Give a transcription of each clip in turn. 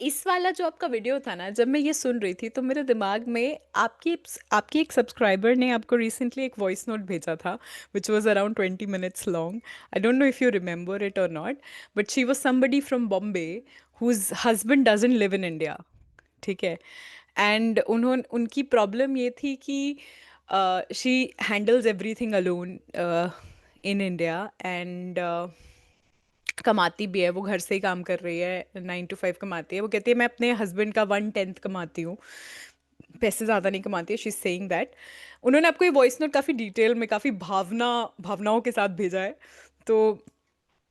इस वाला जो आपका वीडियो था ना, जब मैं ये सुन रही थी तो मेरे दिमाग में आपकी आपकी एक सब्सक्राइबर ने आपको रिसेंटली एक वॉइस नोट भेजा था which was around 20 minutes long. I don't know if you remember it or not, but she was somebody from Bombay whose husband doesn't live in India. ठीक है। एंड उन्होंने उनकी प्रॉब्लम ये थी कि she handles everything alone in India and कमाती भी है। वो घर से ही काम कर रही है, 9 to 5 कमाती है। वो कहती है मैं अपने हस्बैंड का 1/10 कमाती हूँ, पैसे ज़्यादा नहीं कमाती है। She is saying that. उन्होंने आपको ये वॉइस नोट काफ़ी डिटेल में, काफ़ी भावनाओं के साथ भेजा है। तो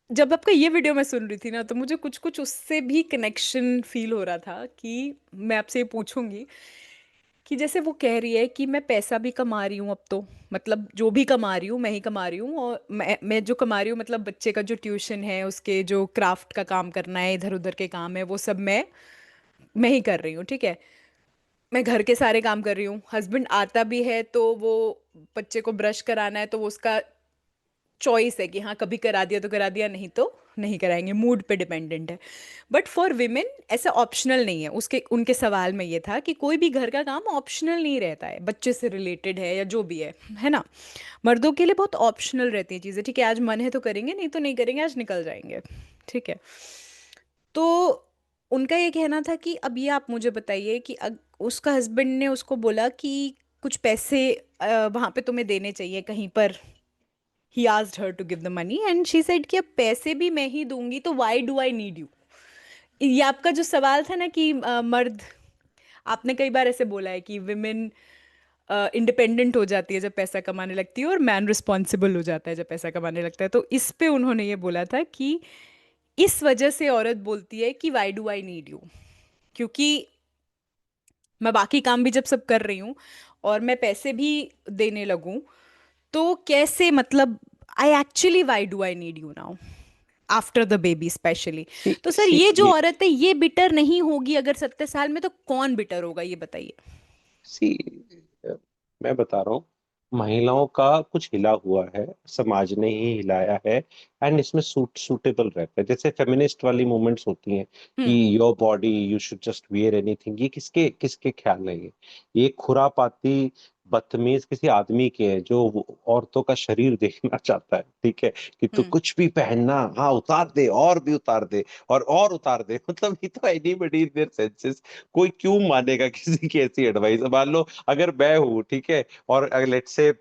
जब आपका ये वीडियो मैं सुन रही थी ना, तो मुझे कुछ कुछ उससे भी कनेक्शन फील हो रहा था कि मैं आपसे ये पूछूंगी कि जैसे वो कह रही है कि मैं पैसा भी कमा रही हूँ अब तो, मतलब जो भी कमा रही हूँ मैं ही कमा रही हूँ, और मैं जो कमा रही हूँ मतलब बच्चे का जो ट्यूशन है, उसके जो क्राफ्ट का काम करना है, इधर उधर के काम है, वो सब मैं ही कर रही हूँ। ठीक है। मैं घर के सारे काम कर रही हूँ। हस्बैंड आता भी है तो वो बच्चे को ब्रश कराना है तो वो उसका चॉइस है कि हाँ कभी करा दिया तो करा दिया, नहीं तो नहीं कराएंगे, मूड पे डिपेंडेंट है। बट फॉर विमेन ऐसा ऑप्शनल नहीं है। उसके उनके सवाल में ये था कि कोई भी घर का काम ऑप्शनल नहीं रहता है, बच्चे से रिलेटेड है या जो भी है ना। मर्दों के लिए बहुत ऑप्शनल रहती है चीज़ें। ठीक है, आज मन है तो करेंगे, नहीं तो नहीं करेंगे, आज निकल जाएंगे। ठीक है। तो उनका ये कहना था कि अब ये आप मुझे बताइए कि उसका हस्बैंड ने उसको बोला कि कुछ पैसे वहां पे तुम्हें देने चाहिए कहीं पर। ही asked her to give the money and she said कि अब पैसे भी मैं ही दूंगी तो why do I need you. ये आपका जो सवाल था ना कि मर्द, आपने कई बार ऐसे बोला है कि विमेन इंडिपेंडेंट हो जाती है जब पैसा कमाने लगती है, और मैन रिस्पॉन्सिबल हो जाता है जब पैसा कमाने लगता है। तो इस पे उन्होंने ये बोला था कि इस वजह से औरत बोलती है कि Y do I need you, क्योंकि मैं बाकी काम भी जब सब कर रही हूँ और मैं पैसे भी देने लगूं, तो कैसे, मतलब I actually why do I need you now after the baby specially. See तो सर सी ये जो ये औरत है ये बिटर नहीं होगी अगर 70 साल में, तो कौन बिटर होगा ये बताइए। सी मैं बता रहा हूँ, महिलाओं का कुछ हिला हुआ है, समाज ने ही हिलाया है। एंड इसमें सूटेबल रहता है, जैसे फेमिनिस्ट वाली मूवमेंट्स होती हैं कि hmm. Your body you should just wear anything. ये किसके किसके ख्याल है? ये खुरापाती बदतमीज किसी आदमी के हैं जो औरतों का शरीर देखना चाहता है। ठीक है, कि तू हम्म। कुछ भी पहनना, हाँ उतार दे और भी उतार दे और उतार दे। मतलब ये तो एनीबॉडी इन देयर सेंसेस। कोई क्यों मानेगा किसी की ऐसी एडवाइस? मान लो अगर मैं हूँ, ठीक है, और लेट्स से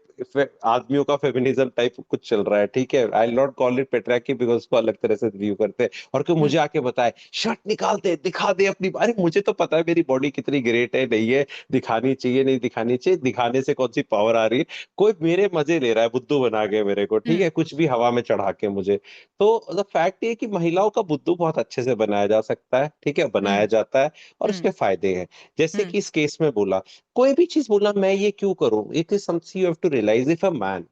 आदमियों का फेमिनिज्म टाइप कुछ चल रहा है, ठीक है, I not call it patriarchy because उसको अलग तरह से व्यू करते हैं, और कोई मुझे हम्म। आके बताए शर्ट निकाल दे, दिखा दे अपनी, अरे मुझे तो पता है मेरी बॉडी कितनी ग्रेट है, नहीं है, दिखानी चाहिए नहीं दिखानी चाहिए, दिखाने से कौन सी पावर आ रही है? कोई मेरे मजे ले रहा है, बुद्धू बना के मेरे को, ठीक हम्म। है, कुछ भी हवा में चढ़ा के मुझे। तो द फैक्ट ये है कि महिलाओं का बुद्धू बहुत अच्छे से बनाया जा सकता है, ठीक है, बनाया हम्म। जाता है, और हम्म। उसके फायदे हैं। जैसे हम्म। कि इस केस में बोला, कोई भी चीज बोला मैं ये क्यों करूं, it is something you have to realise. If a man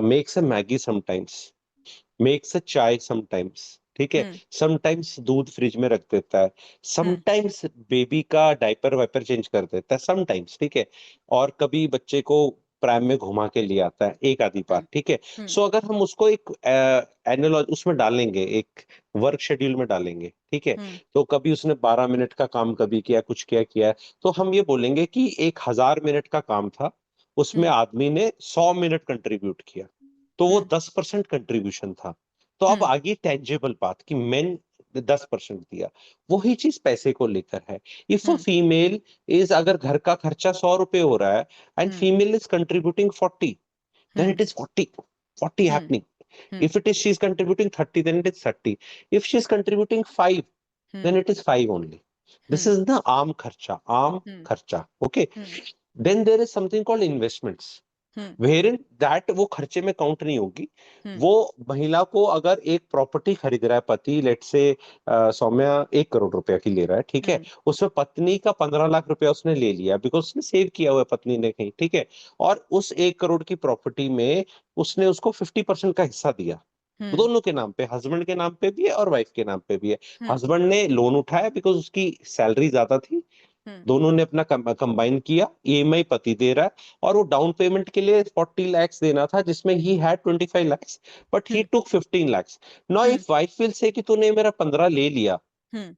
makes a Maggi sometimes, makes a chai sometimes, ठीक है, हम्म। समटाइम्स दूध फ्रिज में रख देता है, हम्म। समटाइम्स बेबी का डायपर वाइपर चेंज कर देता है, समटाइम्स, ठीक है, और कभी बच्चे को प्राइम में घुमा के ले आता है एक आधी बार, हम्म। ठीक है। हम्म। सो अगर हम उसको एक एनालॉजी उसमें डालेंगे, एक वर्क शेड्यूल में डालेंगे, ठीक है, हम्म। तो कभी उसने 12 मिनट का काम कभी किया, कुछ किया, तो हम ये बोलेंगे कि 1,000 मिनट का काम था, उसमें हम्म। आदमी ने 100 मिनट कंट्रीब्यूट किया, तो वो हम्म। 10% कंट्रीब्यूशन था। तो अब हम्म। आगे टेंजेबल बात कि मैन 10% दिया। वही चीज पैसे को लेकर है। If a hmm. Female is, अगर घर का खर्चा 100 रुपए हो रहा है and hmm. Female is contributing 40, then hmm. it is 40 hmm. happening. Hmm. If it is she is contributing 30, then it is 30. If she is contributing 5, then hmm. it is 5 only. This hmm. is the arm kharcha, arm hmm. kharcha. Okay. Hmm. Then there is something called investments, hmm. Where in that वो खर्चे में count नहीं होगी। हम्म। वो महिला को अगर एक प्रॉपर्टी खरीद रहा है पति, लेट से सौम्या 1 करोड़ रुपया की ले रहा है, ठीक है, हम्म। उसमें पत्नी का 15 लाख रुपया उसने ले लिया बिकॉज उसने सेव किया हुआ है पत्नी ने कहीं, ठीक है, और उस 1 करोड़ की प्रॉपर्टी में उसने उसको 50% का हिस्सा दिया। हम्म। दोनों के नाम पे, हस्बैंड के नाम पे भी है और वाइफ के नाम पे भी है। हम्म। हस्बैंड ने लोन उठाया बिकॉज उसकी सैलरी ज्यादा थी, हम्म। दोनों ने अपना कंबाइन किया, ईएमआई पति दे रहा है, और वो डाउन पेमेंट के लिए 40 lakhs देना था जिसमें he had 25 lakhs, but he hmm. Took 15 lakhs। Now hmm. If wife will say कि तूने मेरा 15 ले लिया, हम्म।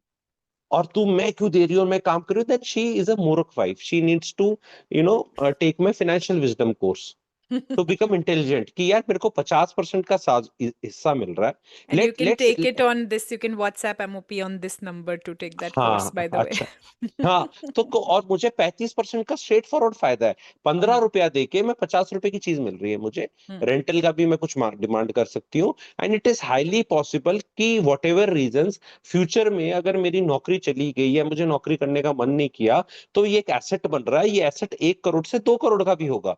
और तू मैं क्यों दे रही हूँ और मैं काम कर रही हूँ, देन शी इज अ मूर्ख wife, she needs to take my financial wisdom course to become intelligent, कि यार मेरे को 50% का साज हिस्सा मिल रहा है, And you can let's. take it on this, you can WhatsApp MOP on this number to take that course, हाँ by the way. अच्छा। हाँ और मुझे 35% का स्ट्रेट फॉरवर्ड फायदा है। 15 रुपया दे के मैं 50 रुपए की चीज मिल रही है मुझे। Hmm. रेंटल का भी मैं कुछ डिमांड कर सकती हूँ। And it is highly possible कि वट एवर रीजन, फ्यूचर में अगर मेरी नौकरी चली गई या मुझे नौकरी करने का मन नहीं किया, तो ये एक एसेट बन रहा है। ये एसेट 1 करोड़ से 2 करोड़ का भी होगा,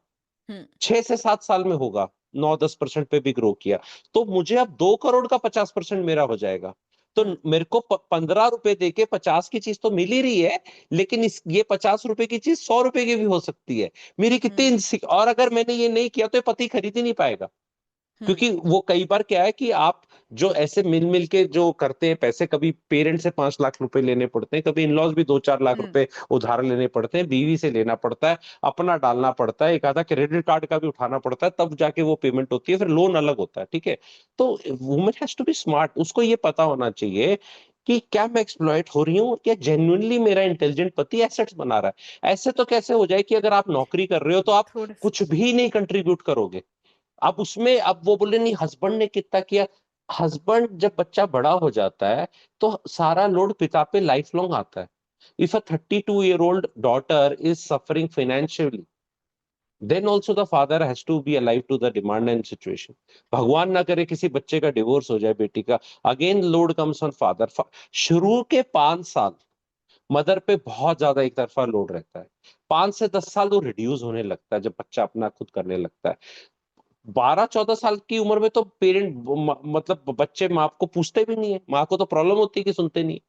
Hmm. 6 से 7 साल में होगा। 9-10% पे भी ग्रो किया, तो मुझे अब 2 करोड़ का 50% मेरा हो जाएगा। तो Hmm. मेरे को 15 रुपए दे के 50 की चीज तो मिल ही रही है, लेकिन ये 50 रुपए की चीज 100 रुपए की भी हो सकती है। मेरी कितनी Hmm. और अगर मैंने ये नहीं किया तो ये पति खरीद ही नहीं पाएगा। Hmm. क्योंकि वो कई बार क्या है कि आप जो ऐसे मिल मिल के जो करते हैं पैसे, कभी पेरेंट्स से 5 लाख रुपए लेने पड़ते हैं, कभी इनलॉज भी 2-4 लाख Hmm. रुपए उधार लेने पड़ते हैं, बीवी से लेना पड़ता है, अपना डालना पड़ता है, एक आधा क्रेडिट कार्ड का भी उठाना पड़ता है, तब जाके वो पेमेंट होती है, फिर लोन अलग होता है। ठीक है, तो women has to be smart, उसको ये पता होना चाहिए कि क्या मैं एक्सप्लॉइट हो रही हूँ, क्या जेन्युइनली मेरा इंटेलिजेंट पति एसेट्स बना रहा है। ऐसे तो कैसे हो जाए कि अगर आप नौकरी कर रहे हो तो आप थोड़ा कुछ भी नहीं कंट्रीब्यूट करोगे। अब उसमें अब वो बोले नहीं हस्बैंड ने कितना किया। हस्बैंड जब बच्चा बड़ा हो जाता है तो सारा लोड पिता पे लाइफ लॉन्ग आता है। If a 32-year-old daughter is suffering financially, then also the father has to be alive to the demand and situation. भगवान ना करे किसी बच्चे का डिवोर्स हो जाए बेटी का, again load comes on father. शुरू के 5 साल मदर पे बहुत ज्यादा एक तरफा लोड रहता है। 5 से 10 साल वो रिड्यूस होने लगता है जब बच्चा अपना खुद करने लगता है। 12-14 साल की उम्र में तो पेरेंट मतलब बच्चे माँ को पूछते भी नहीं है, माँ को तो प्रॉब्लम होती है कि सुनते नहीं है।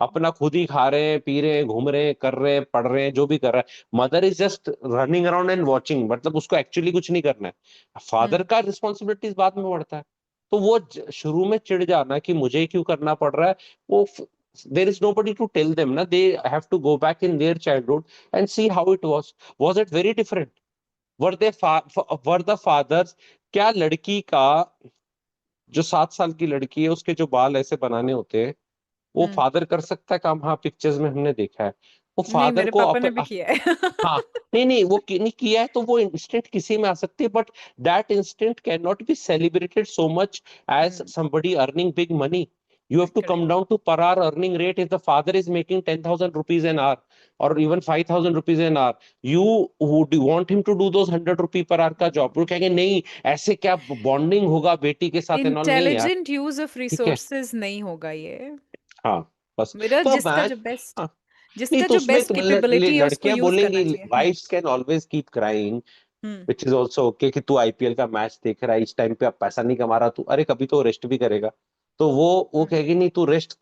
अपना खुद ही खा रहे हैं, पी रहे हैं, घूम रहे हैं, कर रहे हैं, पढ़ रहे हैं, जो भी कर रहा है। Mother is just running around and watching, मतलब उसको एक्चुअली कुछ नहीं करना है। Father Hmm. का रिस्पॉन्सिबिलिटीज बाद में बढ़ता है। तो वो शुरू में चिढ़ जाना कि मुझे ही क्यों करना पड़ रहा है, वो there is nobody to tell them ना, they have to go back in their childhood and see how it was it very different? Were they were the fathers, क्या लड़की का जो 7 साल की लड़की है उसके जो बाल ऐसे बनाने होते हैं, वो Hmm. फादर कर सकता है काम? हाँ, पिक्चर्स में हमने देखा है। वो नहीं, फादर मेरे को पापा ने भी किया है। हाँ, नहीं नहीं वो नहीं किया है तो वो इंस्टेंट किसी में आ सकती है, but that instant can not be celebrated so much as Hmm. somebody earning big money. You have to come Correct. down to per hour earning rate. If the father is making 10,000 rupees an hour or even 5,000 rupees an hour, you would want him to do those 100 rupee per hour का job? वो कहेंगे नहीं, ऐसे क्या bonding होगा बेटी के साथ एंड ऑल? नहीं यार। इंटेलिजेंट यूज ऑफ ठीक है। रिसोर्सेज नहीं होगा ये। हाँ बस। मेरा तो अब जिसका मैं जो बेस्ट, हाँ, नहीं जिसका तो जो उसमें बेस्ट कैपेबिलिटी है उसको लड़कियां यूज बोलेंगी, करना चाहिए। Wives can always keep crying, hmm. Which is also okay, कि तू आईपीएल का मैच देख रहा है इस टाइम पे, अब पैसा नहीं कमा रहा तू, अरे कभी तो रेस्ट भी करेगा। तो वो हम्म। कहेगी नहीं तू रेस्ट,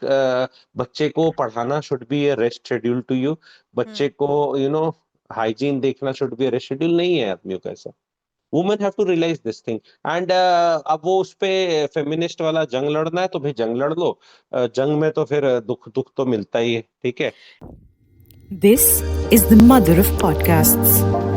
बच्चे को पढ़ाना should be a rest schedule to you, बच्चे हम्म। को हाइजीन देखना should be a rest schedule. नहीं है आदमियों का ऐसा। Women have to realise this thing. And अब वो उस पे फेमिनिस्ट वाला जंग लड़ना है तो भाई जंग लड़ लो। जंग में तो फिर दुख दुख तो मिलता ही है। ठीक है। This is the mother of podcasts.